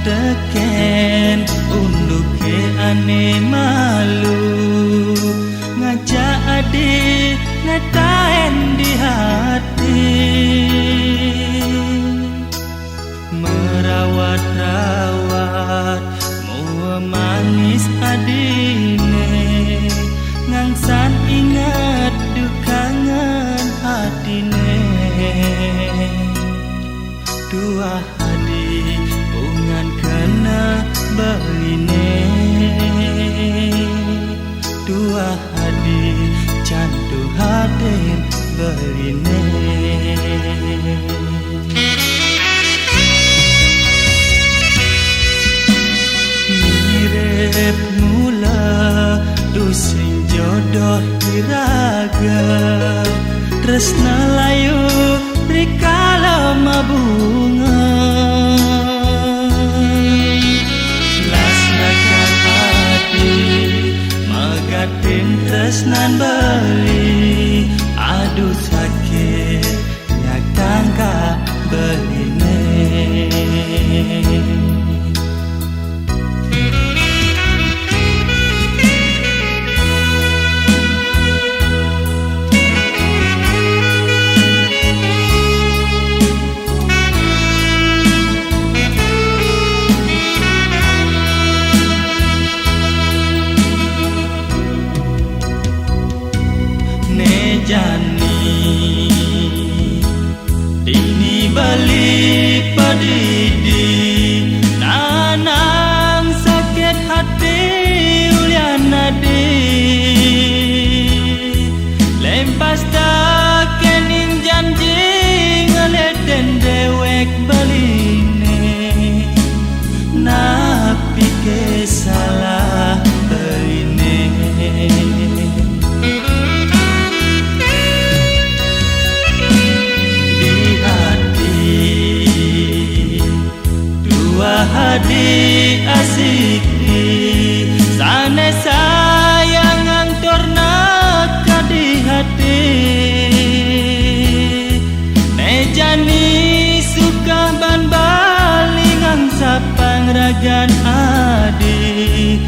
Teken unduke ane malu ngajak adik ngetain di hati merawat-rawat mua manis adine ngangsan ingat dukangan hatine dua hadi ungan kena beline dua hadi candu hadir beline mirip mula dusing jodoh diraga tresna layu rikala mabunga tresnan beli aduh sakit nyakang ka beline jani dini balik padidi nanang sakit hati ulian nadi lempas tak kening janji ngeleden dewek baline napi kesalah beline hadi asiki sane sayang antorna kadi hati nejani suka ban balingang sapang ragan adi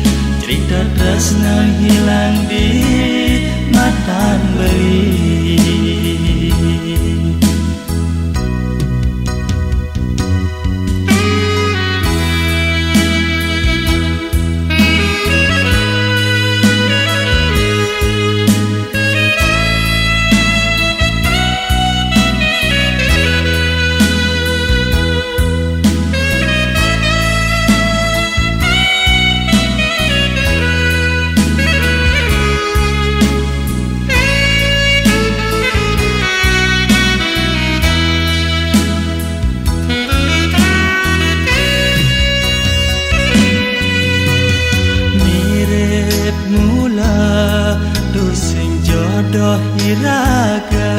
cerita tresna hilang di matan beli jodoh iraga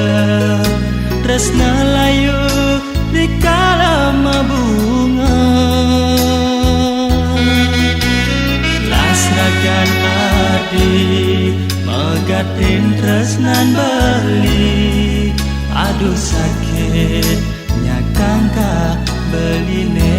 tresna layu dikala mabunga lasragan adi megatin tresnan beli aduh sakit nyakang ka beline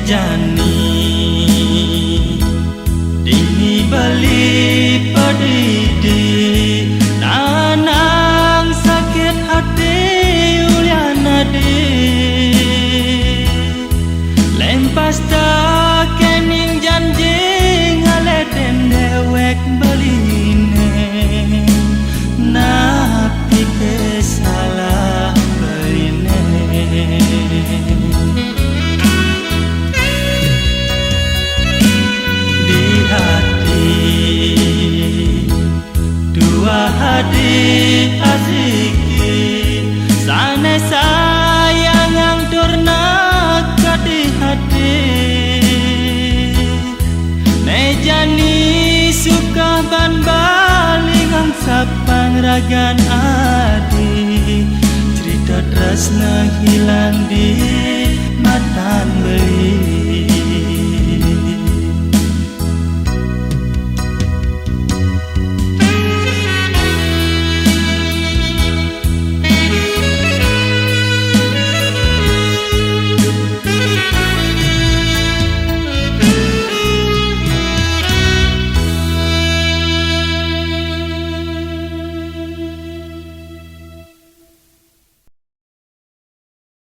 jani dini balik padi sapang ragan